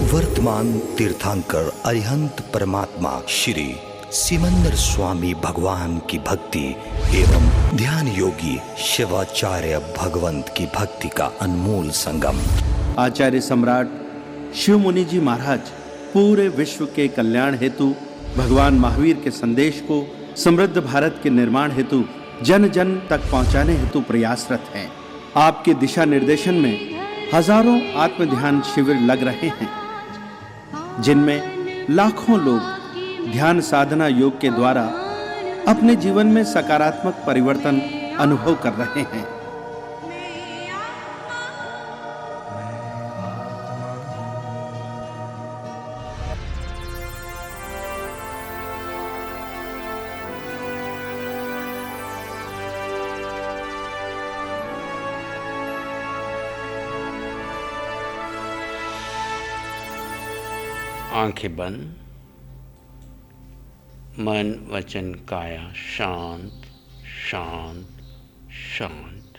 वर्तमान तीर्थंकर अरिहंत परमात्मा श्री सिमंदर स्वामी भगवान की भक्ति एवं ध्यान योगी शिवाचार्य भगवंत की भक्ति का अनमोल संगम। आचार्य सम्राट शिव मुनि जी महाराज पूरे विश्व के कल्याण हेतु भगवान महावीर के संदेश को समृद्ध भारत के निर्माण हेतु जन जन तक पहुंचाने हेतु प्रयासरत हैं। आपके दिशा निर्देशन में हजारों आत्म ध्यान शिविर लग रहे हैं, जिनमें लाखों लोग ध्यान साधना योग के द्वारा अपने जीवन में सकारात्मक परिवर्तन अनुभव कर रहे हैं। आंखें बंद, मन वचन काया शांत शांत शांत।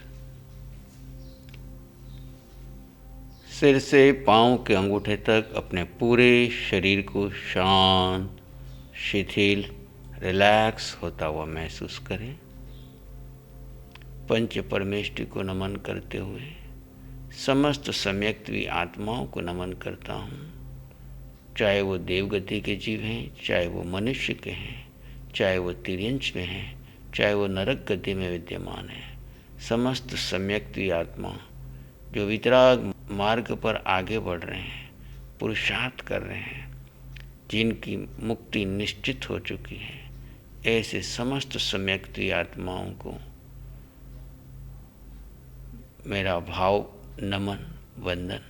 सिर से पांव के अंगूठे तक अपने पूरे शरीर को शांत शिथिल रिलैक्स होता हुआ महसूस करें। पंच परमेष्टि को नमन करते हुए समस्त सम्यक्तवी आत्माओं को नमन करता हूँ, चाहे वो देवगति के जीव हैं, चाहे वो मनुष्य के हैं, चाहे वो तिर्यंच में हैं, चाहे वो नरक गति में विद्यमान है। समस्त सम्यक्तवी आत्मा जो वितराग मार्ग पर आगे बढ़ रहे हैं, पुरुषार्थ कर रहे हैं, जिनकी मुक्ति निश्चित हो चुकी है, ऐसे समस्त सम्यक्तवी आत्माओं को मेरा भाव नमन वंदन।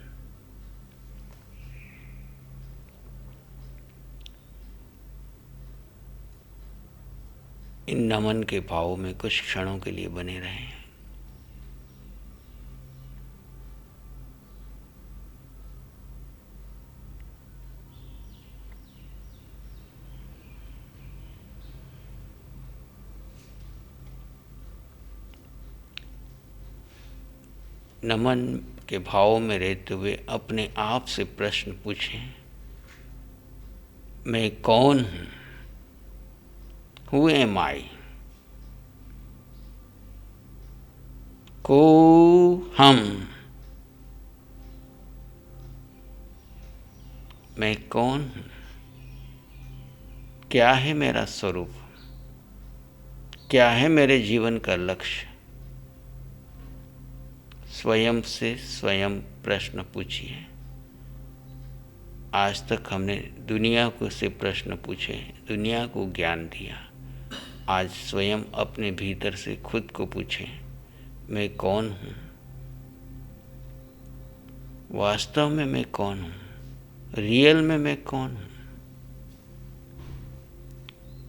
इन नमन के भाव में कुछ क्षणों के लिए बने रहें। नमन के भाव में रहते हुए अपने आप से प्रश्न पूछें, मैं कौन हूँ? Who am I? को हम, मैं कौन हूँ? क्या है मेरा स्वरूप? क्या है मेरे जीवन का लक्ष्य? स्वयं से स्वयं प्रश्न पूछिए। आज तक हमने दुनिया को से प्रश्न पूछे, दुनिया को ज्ञान दिया। आज स्वयं अपने भीतर से खुद को पूछें, मैं कौन हूँ? वास्तव में मैं कौन हूँ? रियल में मैं कौन हूँ?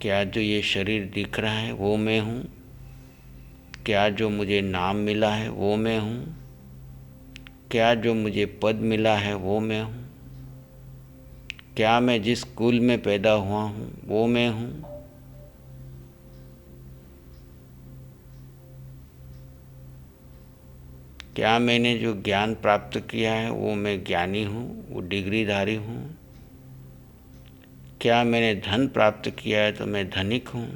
क्या जो ये शरीर दिख रहा है वो मैं हूँ? क्या जो मुझे नाम मिला है वो मैं हूँ? क्या जो मुझे पद मिला है वो मैं हूँ? क्या मैं जिस कुल में पैदा हुआ हूँ वो मैं हूँ? क्या मैंने जो ज्ञान प्राप्त किया है वो मैं ज्ञानी हूँ, वो डिग्रीधारी हूँ? क्या मैंने धन प्राप्त किया है तो मैं धनिक हूँ?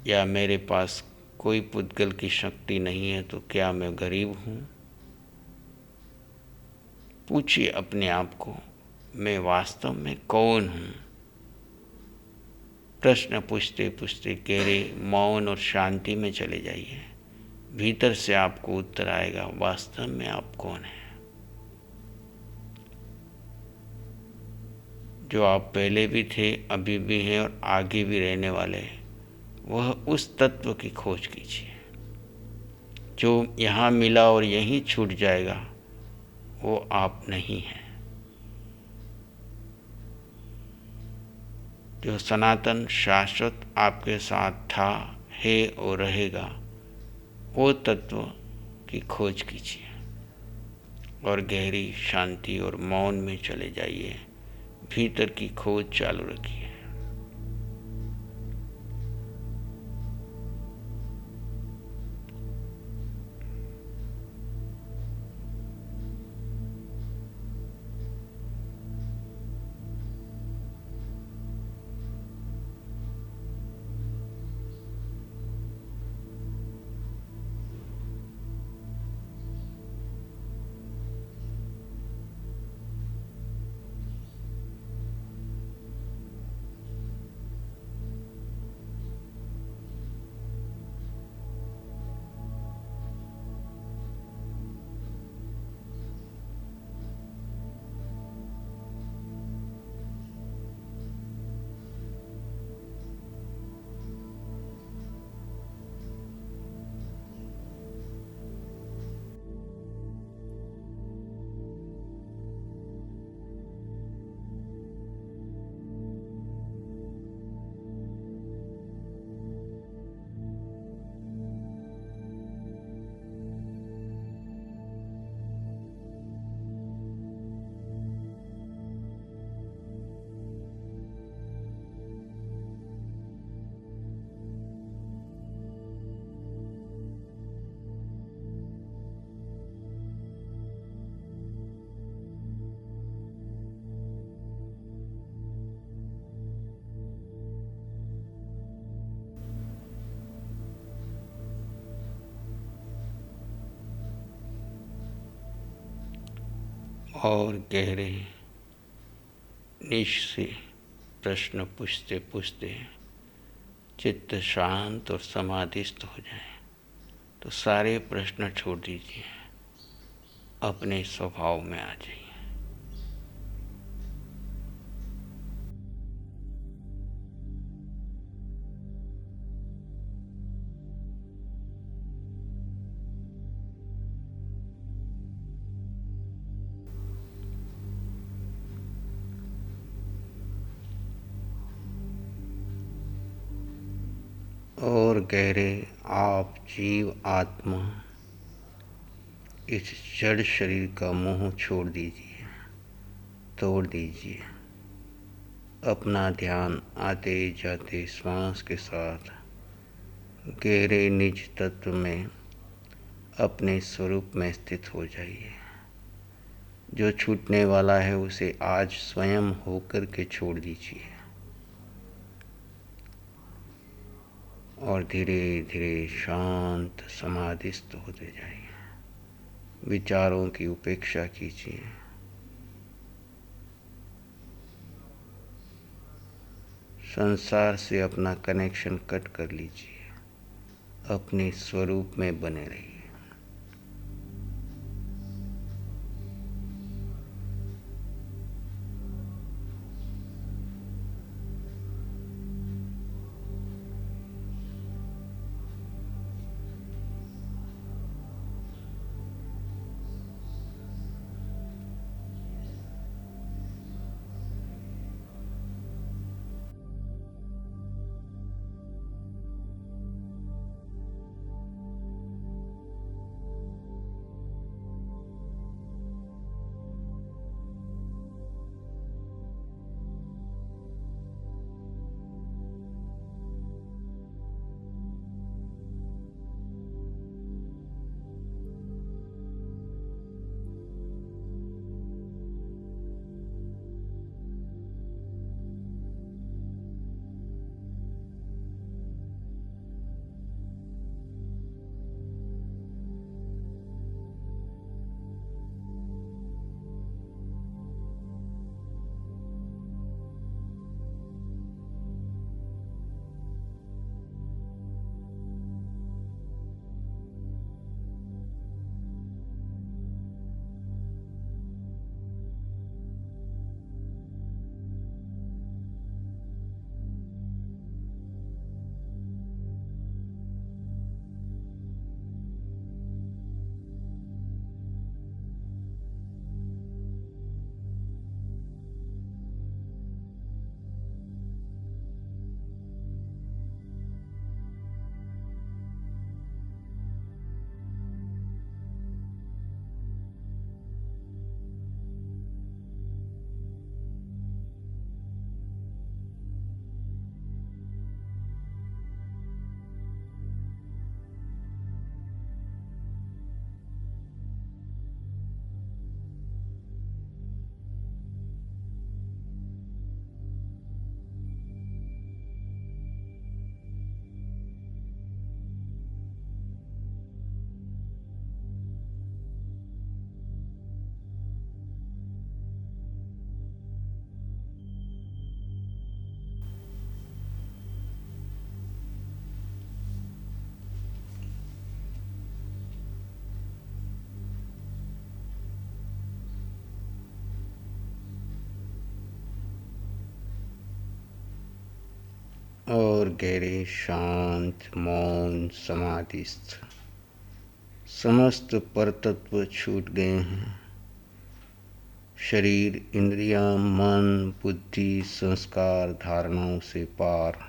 या मेरे पास कोई पुद्गल की शक्ति नहीं है तो क्या मैं गरीब हूँ? पूछिए अपने आप को, मैं वास्तव में कौन हूँ? प्रश्न पूछते पूछते गहरे मौन और शांति में चले जाइए। भीतर से आपको उत्तर आएगा, वास्तव में आप कौन हैं। जो आप पहले भी थे, अभी भी हैं और आगे भी रहने वाले हैं, वह उस तत्व की खोज कीजिए जो यहाँ मिला और यहीं छूट जाएगा। वो आप नहीं हैं। जो सनातन शाश्वत आपके साथ था, है और रहेगा, वो तत्व की खोज कीजिए और गहरी शांति और मौन में चले जाइए। भीतर की खोज चालू रखिए। और गहरे निश से प्रश्न पूछते पूछते चित्त शांत और समाधिस्थ हो जाए तो सारे प्रश्न छोड़ दीजिए, अपने स्वभाव में आ जाइए। और गहरे आप जीव आत्मा इस जड़ शरीर का मोह छोड़ दीजिए, तोड़ दीजिए। अपना ध्यान आते जाते श्वास के साथ गहरे निज तत्व में अपने स्वरूप में स्थित हो जाइए। जो छूटने वाला है उसे आज स्वयं होकर के छोड़ दीजिए और धीरे धीरे शांत समाधिस्थ होते जाइए। विचारों की उपेक्षा कीजिए। संसार से अपना कनेक्शन कट कर लीजिए, अपने स्वरूप में बने रहिए। और गहरे शांत मौन समाधिस्थ समस्त परतत्व छूट गए हैं। शरीर, इंद्रियां, मन, बुद्धि, संस्कार, धारणाओं से पार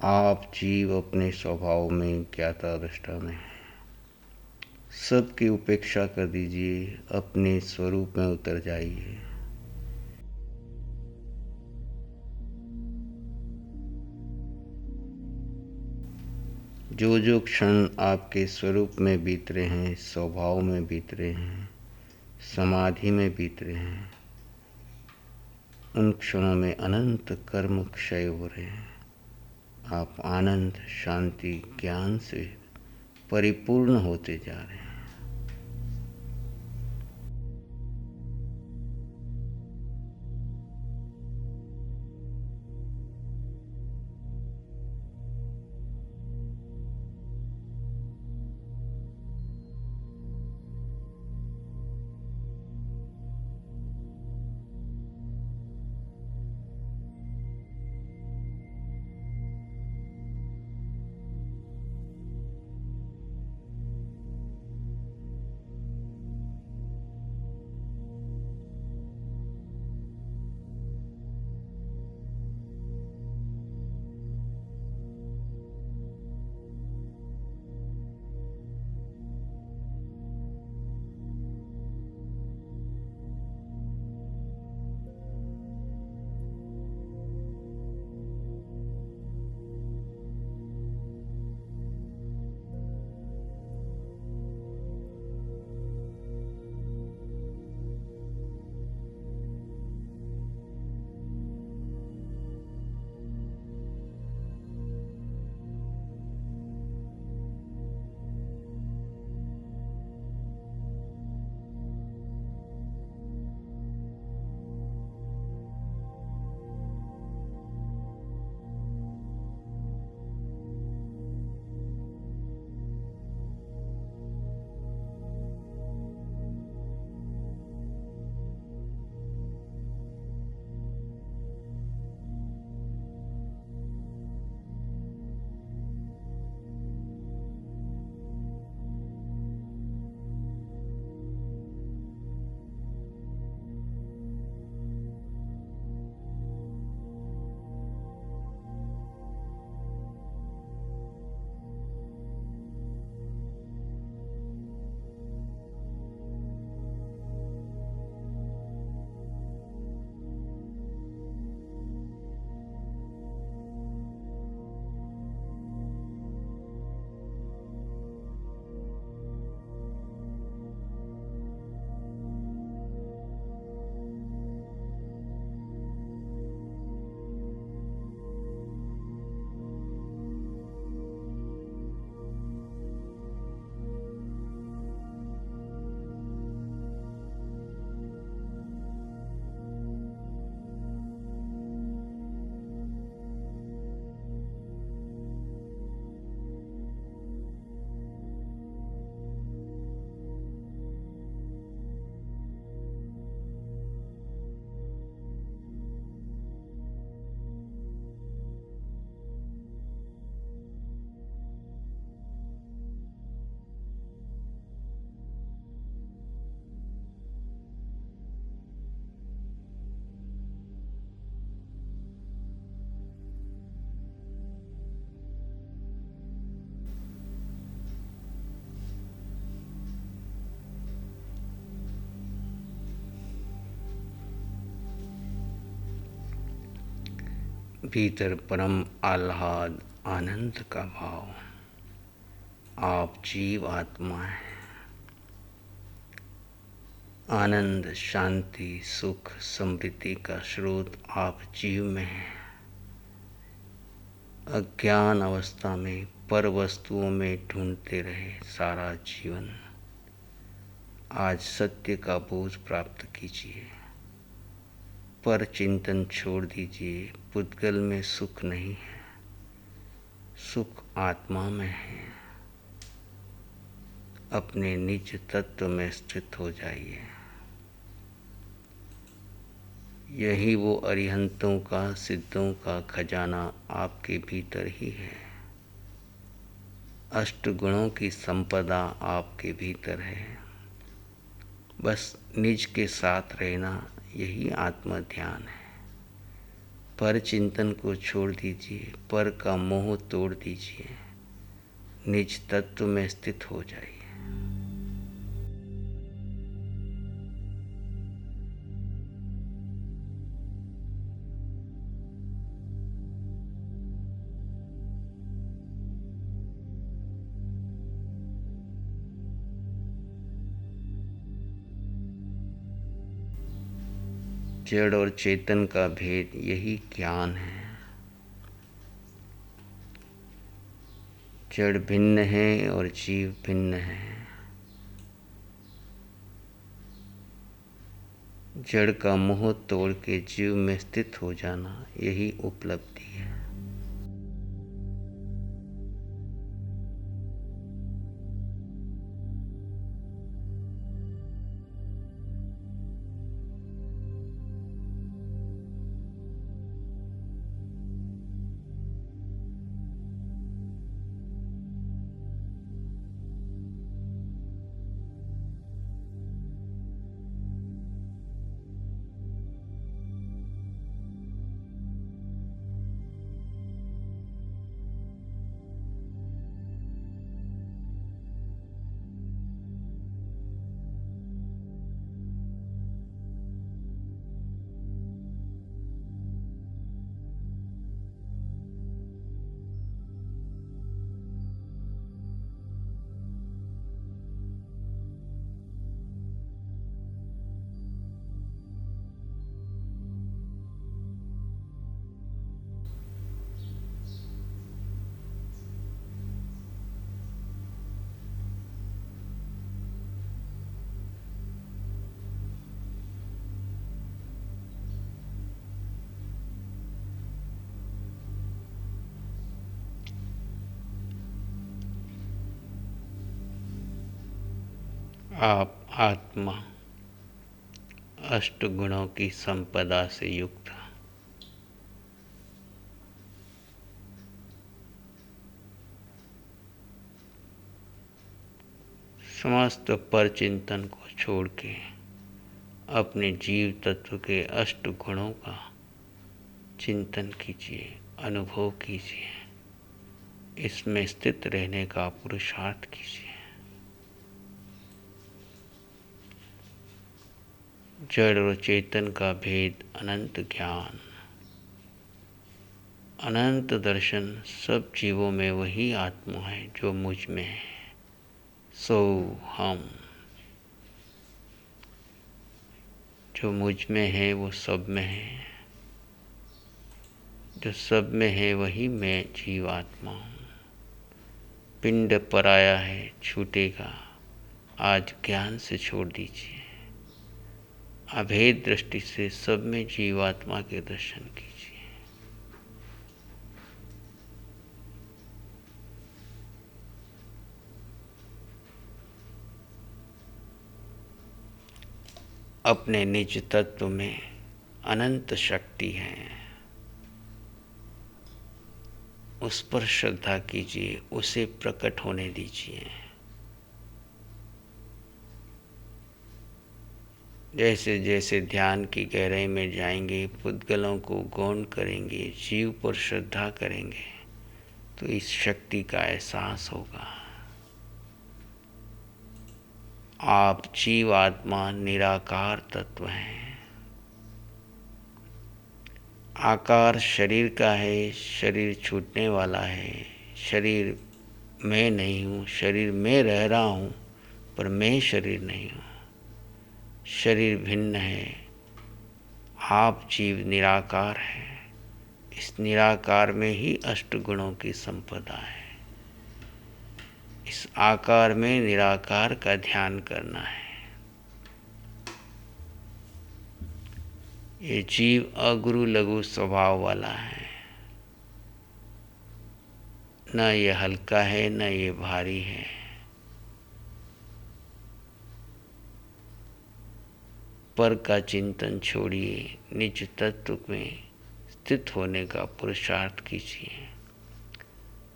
आप जीव अपने स्वभाव में ज्ञाता दृष्टा में हैं। सबकी उपेक्षा कर दीजिए, अपने स्वरूप में उतर जाइए। जो जो क्षण आपके स्वरूप में बीत रहे हैं, स्वभाव में बीत रहे हैं, समाधि में बीत रहे हैं, उन क्षणों में अनंत कर्म क्षय हो रहे हैं। आप आनंद, शांति, ज्ञान से परिपूर्ण होते जा रहे हैं। भीतर परम आह्लाद आनंद का भाव। आप जीव आत्मा हैं। आनंद, शांति, सुख, समृद्धि का स्रोत आप जीव में हैं। अज्ञान अवस्था में पर वस्तुओं में ढूंढते रहे सारा जीवन, आज सत्य का बोझ प्राप्त कीजिए। पर चिंतन छोड़ दीजिए। पुद्गल में सुख नहीं है, सुख आत्मा में है। अपने निज तत्व में स्थित हो जाइए। यही वो अरिहंतों का, सिद्धों का खजाना आपके भीतर ही है। अष्ट गुणों की संपदा आपके भीतर है। बस निज के साथ रहना, यही आत्म ध्यान है। पर चिंतन को छोड़ दीजिए, पर का मोह तोड़ दीजिए, निज तत्व में स्थित हो जाइए। जड़ और चेतन का भेद, यही ज्ञान है। जड़ भिन्न है और जीव भिन्न है। जड़ का मोह तोड़ के जीव में स्थित हो जाना, यही उपलब्धि है। आप आत्मा अष्ट गुणों की संपदा से युक्त, समस्त पर चिंतन को छोड़ के अपने जीव तत्व के अष्ट गुणों का चिंतन कीजिए, अनुभव कीजिए, इसमें स्थित रहने का पुरुषार्थ कीजिए। जड़ और चेतन का भेद, अनंत ज्ञान, अनंत दर्शन, सब जीवों में वही आत्मा है जो मुझ में है। सो हम, जो मुझ में है वो सब में है, जो सब में है वही मैं जीवात्मा हूँ। पिंड पराया है, छूटेगा, आज ज्ञान से छोड़ दीजिए। अभेद दृष्टि से सब में जीवात्मा के दर्शन कीजिए। अपने निज तत्व में अनंत शक्ति है, उस पर श्रद्धा कीजिए, उसे प्रकट होने दीजिए। जैसे जैसे ध्यान की गहराई में जाएंगे, पुद्गलों को गौण करेंगे, जीव पर श्रद्धा करेंगे, तो इस शक्ति का एहसास होगा। आप जीव आत्मा निराकार तत्व हैं। आकार शरीर का है, शरीर छूटने वाला है, शरीर मैं नहीं हूँ, शरीर में रह रहा हूँ पर मैं शरीर नहीं हूँ। शरीर भिन्न है, आप जीव निराकार है। इस निराकार में ही अष्टगुणों की संपदा है। इस आकार में निराकार का ध्यान करना है। ये जीव अगुरु लघु स्वभाव वाला है, न ये हल्का है न ये भारी है। पर का चिंतन छोड़िए, निज तत्व में स्थित होने का पुरुषार्थ कीजिए।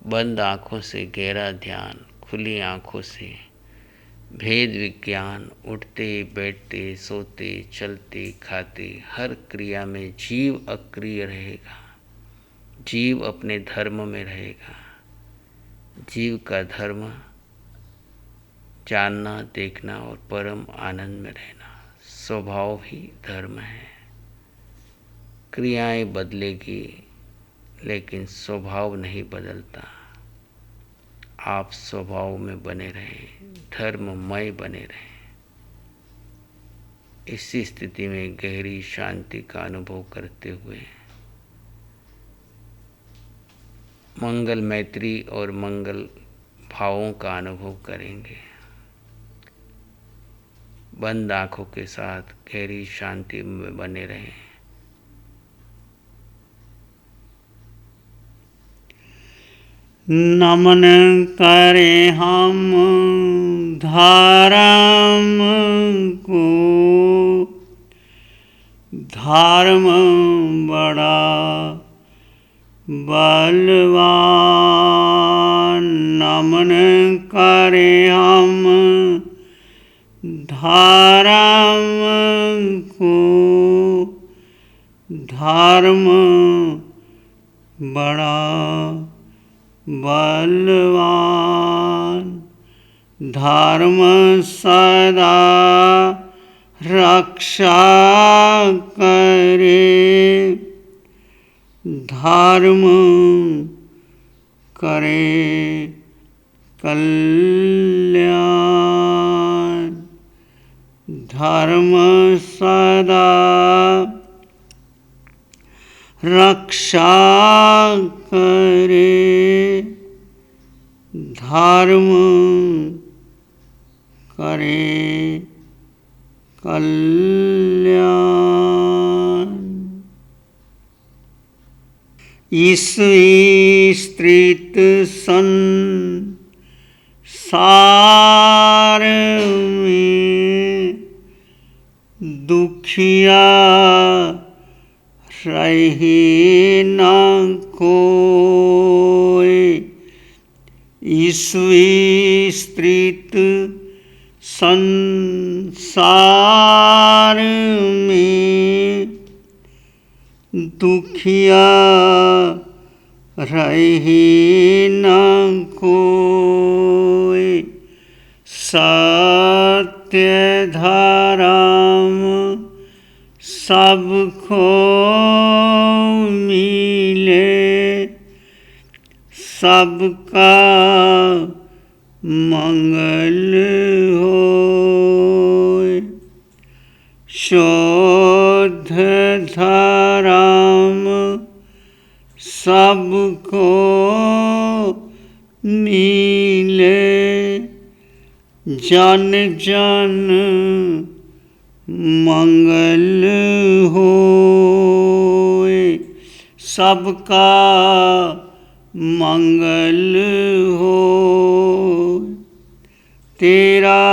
बंद आँखों से गहरा ध्यान, खुली आँखों से भेद विज्ञान, उठते बैठते सोते चलते खाते हर क्रिया में जीव अक्रिय रहेगा। जीव अपने धर्म में रहेगा। जीव का धर्म जानना, देखना और परम आनंद में रहना। स्वभाव ही धर्म है। क्रियाएं बदलेगी लेकिन स्वभाव नहीं बदलता। आप स्वभाव में बने रहें, धर्ममय बने रहें। इसी स्थिति में गहरी शांति का अनुभव करते हुए मंगल मैत्री और मंगल भावों का अनुभव करेंगे। बंद आँखों के साथ गहरी शांति में बने रहें। नमन करे हम धर्म को, धर्म बड़ा बलवान। नमन करे हम धर्म को, धर्म बड़ा बलवान। धर्म सदा रक्षा करे, धर्म करे कल्याण। धर्म सदा रक्षा करे, धर्म करे कल्याण। इस विस्तृत संसार में दुखिया रहे न कोई। इस विस्तृत संसार में दुखिया रहे न कोई। सत्य धर्म सबको मिले, सबका मंगल होय। शुद्ध धर्म सबको मिले, जन जन मंगल होय। सबका मंगल हो, तेरा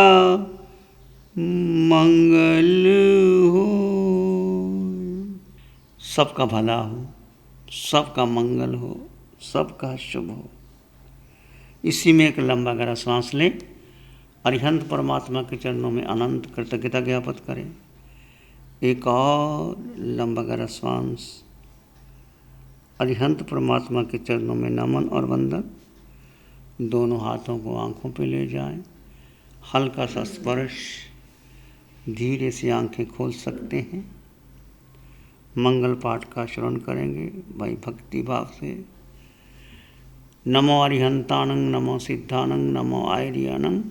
मंगल हो। सबका भला हो, सबका मंगल हो, सबका शुभ हो। इसी में एक लंबा गहरा सांस लें। अरिहंत परमात्मा के चरणों में अनंत कृतज्ञता ज्ञापित करें। एक और लंबा गहरा सांस। अरिहंत परमात्मा के चरणों में नमन और वंदन। दोनों हाथों को आंखों पे ले जाएं। हल्का सा स्पर्श, धीरे से आंखें खोल सकते हैं। मंगल पाठ का श्रवण करेंगे भाई भक्ति भाव से। नमो अरिहंतानंग नमो सिद्धानंग नमो आयरियानंग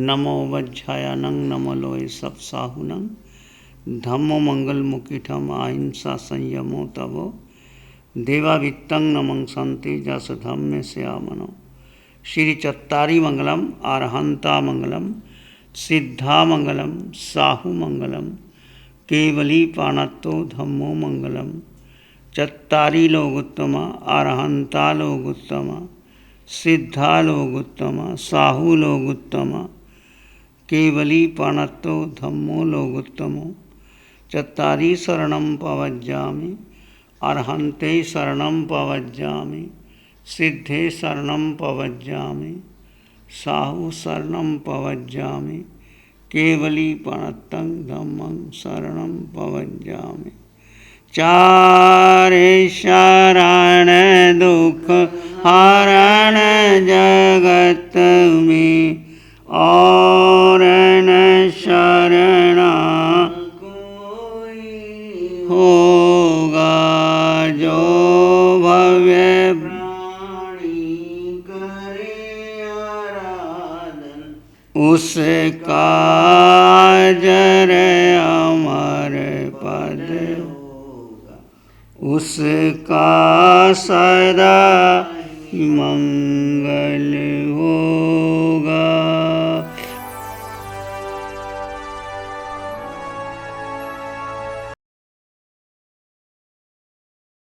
नमो वज्झायानंग नमो लोय सब साहुनंग धम्मो मंगल मुकिठम अहिंसा संयमो तवो देवावित्तं नमं संति जस धम्मे श्यामनो। श्री चत्तारी मंगलम अरहंता मंगलम सिद्धा मंगलम साहु मंगलम केवली पाणत्तो धम्मो मंगलम। चत्तारी लोगोत्तमा अरहंता लोगोत्तमा सिद्धा लोगोत्तमा साहु लोगोत्तमा केवली पाणत्तो धम्मो लोगोत्तमो। चत्तारी शरणं पवज्जामि अरहन्ते शरणं पवज्जामि सिद्धे शरणं पवज्जामि साहु शरणं पवज्जामि केवली पाणत्तं धम्मं शरणं पवज्जामि। चारे शरण दुख हरण जगत में और न शरणा होगा जो भव्य प्राणी करे आराधन उसका जर अमर पद होगा उसका सदा मंगल